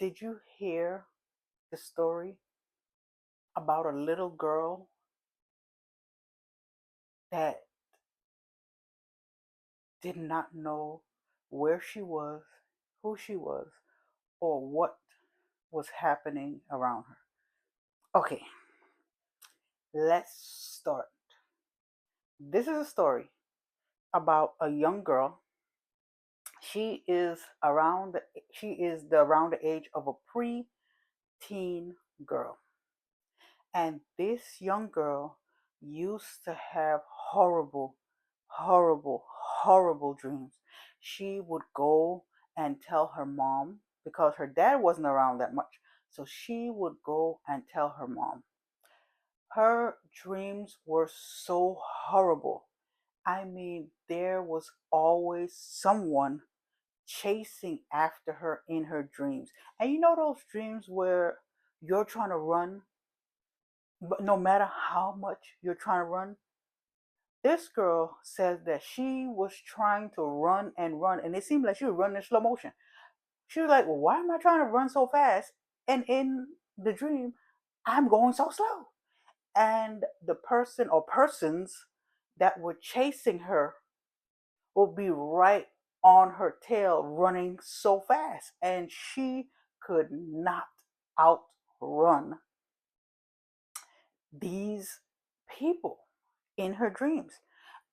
Did you hear the story about a little girl that did not know where she was, who she was, or what was happening around her? Okay, let's start. This is a story about a young girl. She is around the age of a pre-teen girl. And this young girl used to have horrible, horrible, horrible dreams. She would go and tell her mom because her dad wasn't around that much. So she would go and tell her mom. Her dreams were so horrible. I mean, there was always someone chasing after her in her dreams. And you know those dreams where you're trying to run, but no matter how much you're trying to run, this girl says that she was trying to run and run, and it seemed like she was running in slow motion. She was like, well, why am I trying to run so fast? And in the dream, I'm going so slow. And the person or persons that were chasing her will be right on her tail running so fast. And she could not outrun these people in her dreams.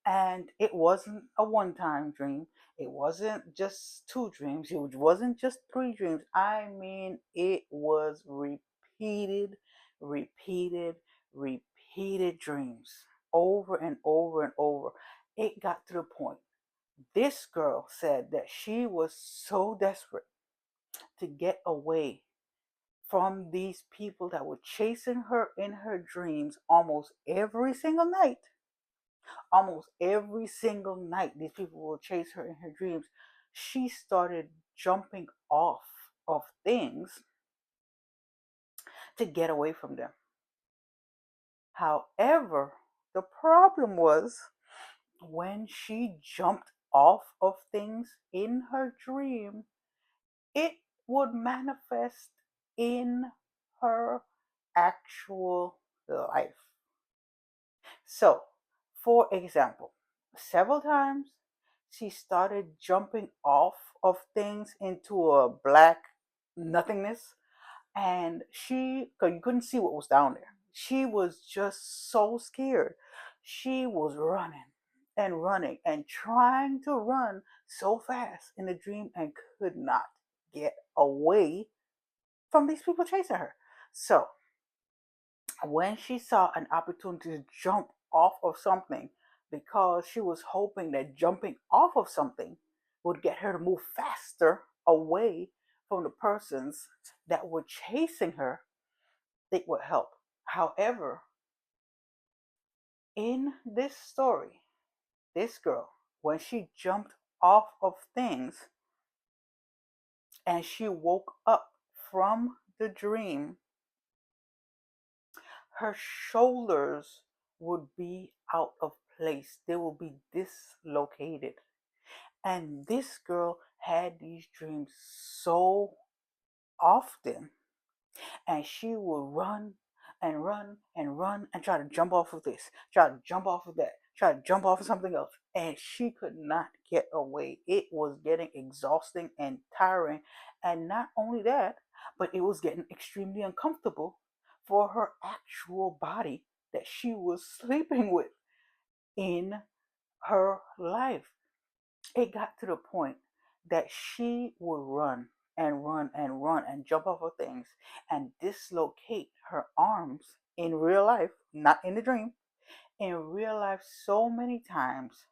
And it wasn't a one time dream. It wasn't just two dreams. It wasn't just three dreams. I mean, it was repeated, repeated dreams over and over and over. It got to the point. This girl said that she was so desperate to get away from these people that were chasing her in her dreams almost every single night. Almost every single night, these people will chase her in her dreams. She started jumping off of things to get away from them. However, the problem was when she jumped off of things in her dream, it would manifest in her actual life. So, for example, several times she started jumping off of things into a black nothingness, and cause you couldn't see what was down there. She was just so scared. She was running and trying to run so fast in the dream and could not get away from these people chasing her. So when she saw an opportunity to jump off of something, because she was hoping that jumping off of something would get her to move faster away from the persons that were chasing her, it would help. However, in this story, this girl, when she jumped off of things and she woke up from the dream, her shoulders would be out of place. They will be dislocated. And this girl had these dreams so often, and she would run and run and run and try to jump off of this, try to jump off of that, try to jump off of something else. And she could not get away. It was getting exhausting and tiring. And not only that, but it was getting extremely uncomfortable for her actual body that she was sleeping with in her life. It got to the point that she would run and run and run and jump off of things and dislocate her arms in real life, not in the dream, in real life so many times.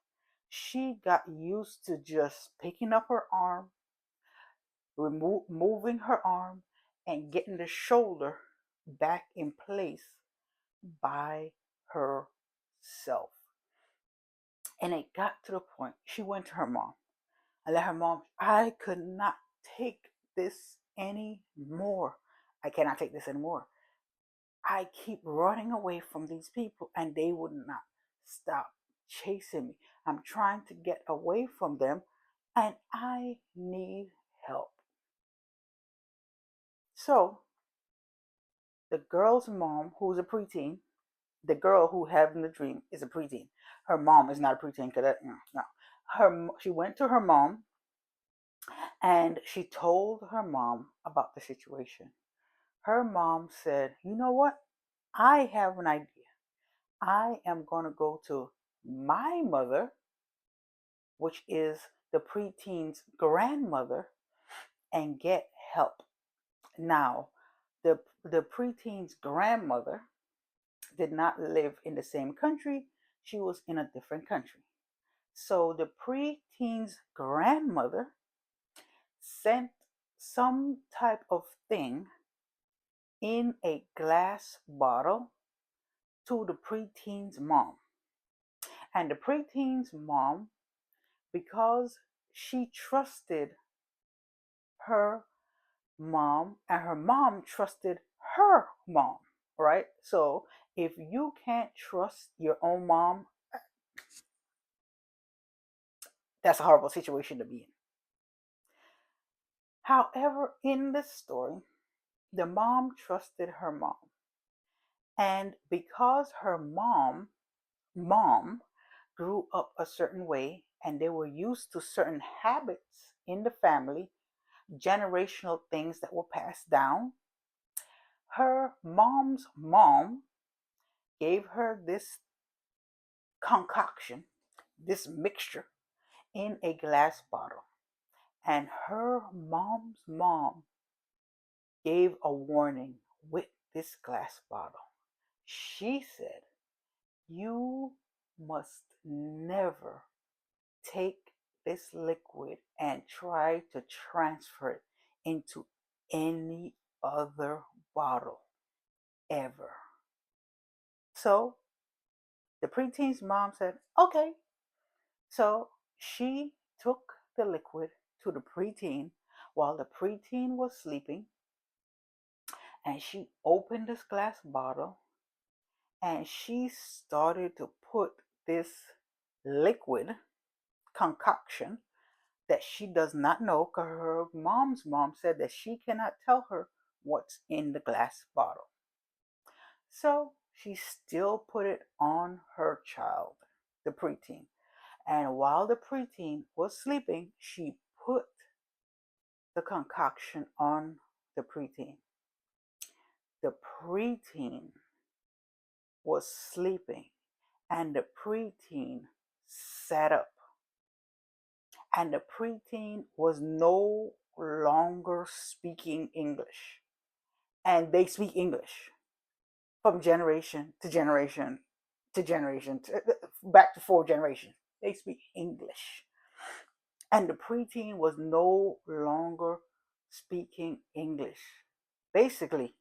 She got used to just picking up her arm, moving her arm, and getting the shoulder back in place by herself. And it got to the point she went to her mom. I let her mom, I could not take this anymore. I cannot take this anymore. I keep running away from these people and they would not stop chasing me. I'm trying to get away from them and I need help. So the girl's mom, who's a preteen, the girl who having the dream is a preteen. Her mom is not a preteen because no. She went to her mom and she told her mom about the situation. Her mom said, "You know what? I have an idea. I am going to go to my mother, which is the preteen's grandmother, and get help." Now, the preteen's grandmother did not live in the same country. She was in a different country. So the preteen's grandmother sent some type of thing in a glass bottle to the preteen's mom. And the preteen's mom, because she trusted her mom and her mom trusted her mom, right? So if you can't trust your own mom, that's a horrible situation to be in. However, in this story, the mom trusted her mom. And because her mom grew up a certain way and they were used to certain habits in the family, generational things that were passed down, her mom's mom gave her this concoction, this mixture in a glass bottle. And her mom's mom gave a warning with this glass bottle. She said, "You must never take this liquid and try to transfer it into any other bottle ever." So the preteen's mom said, "Okay." So she took the liquid to the preteen while the preteen was sleeping, and she opened this glass bottle and she started to put this liquid concoction that she does not know, because her mom's mom said that she cannot tell her what's in the glass bottle. So she still put it on her child, the preteen. And while the preteen was sleeping, she put the concoction on the preteen. The preteen was sleeping, and the preteen sat up. And the preteen was no longer speaking English. And they speak English from generation to generation to generation, back to 4 generations. They speak English. And the preteen was no longer speaking English. Basically,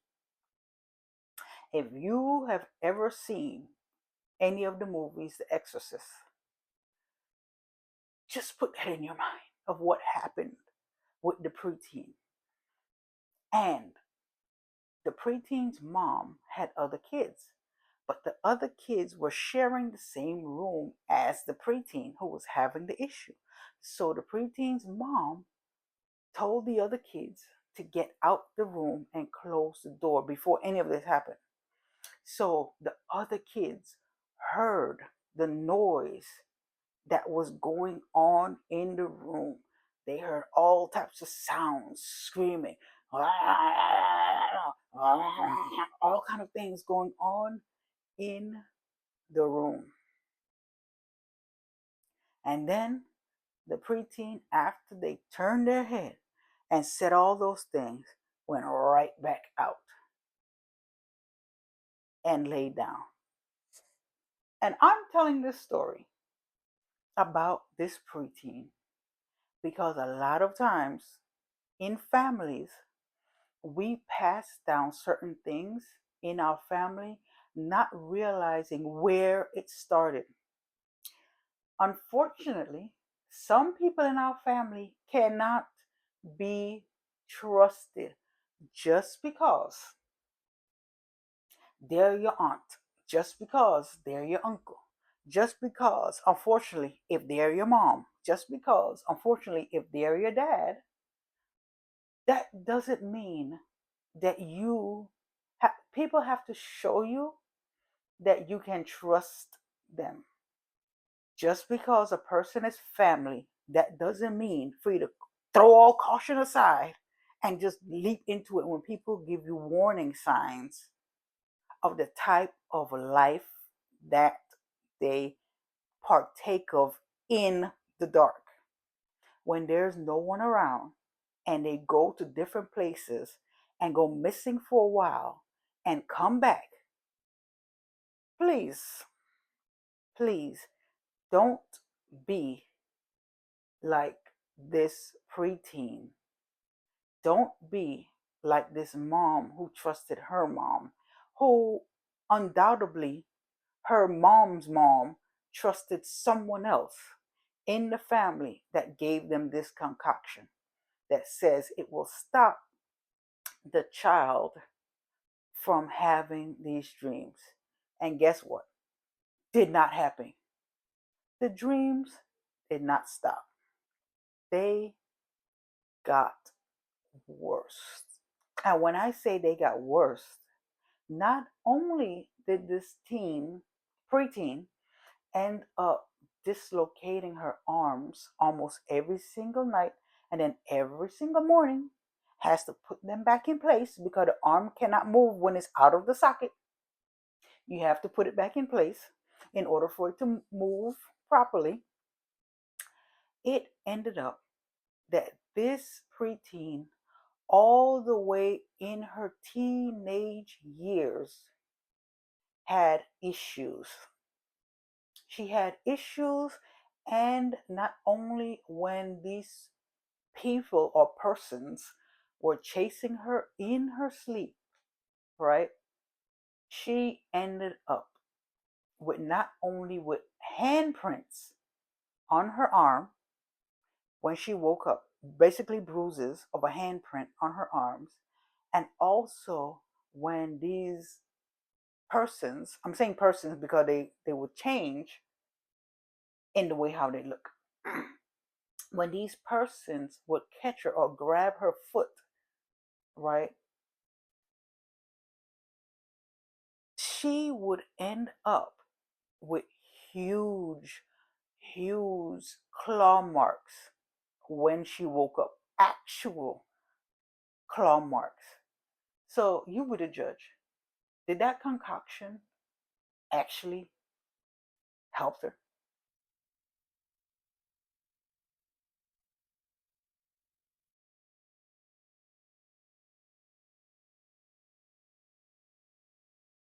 if you have ever seen any of the movies, The Exorcist, just put that in your mind of what happened with the preteen. And the preteen's mom had other kids, but the other kids were sharing the same room as the preteen who was having the issue. So the preteen's mom told the other kids to get out the room and close the door before any of this happened. So the other kids heard the noise that was going on in the room. They heard all types of sounds, screaming, all kind of things going on in the room. And then the preteen, after they turned their head and said all those things, went right back out and laid down. And I'm telling this story about this preteen because a lot of times in families, we pass down certain things in our family, not realizing where it started. Unfortunately, some people in our family cannot be trusted just because they're your aunt, just because they're your uncle, just because, unfortunately, if they're your mom, just because, unfortunately, if they're your dad, that doesn't mean that people have to show you that you can trust them. Just because a person is family, that doesn't mean for you to throw all caution aside and just leap into it when people give you warning signs of the type of life that they partake of in the dark. When there's no one around and they go to different places and go missing for a while and come back, please, please don't be like this preteen. Don't be like this mom who trusted her mom, who undoubtedly her mom's mom trusted someone else in the family that gave them this concoction that says it will stop the child from having these dreams. And guess what? Did not happen. The dreams did not stop. They got worse. And when I say they got worse, not only did this preteen, end up dislocating her arms almost every single night, and then every single morning has to put them back in place because the arm cannot move when it's out of the socket. You have to put it back in place in order for it to move properly. It ended up that this preteen, all the way in her teenage years, had issues. She had issues, and not only when these people or persons were chasing her in her sleep, right? She ended up with not only with handprints on her arm when she woke up, basically bruises of a handprint on her arms, and also when these persons, I'm saying persons because they would change in the way how they look. When these persons would catch her or grab her foot, right, she would end up with huge, huge claw marks when she woke up. Actual claw marks. So you were the judge. Did that concoction actually help her?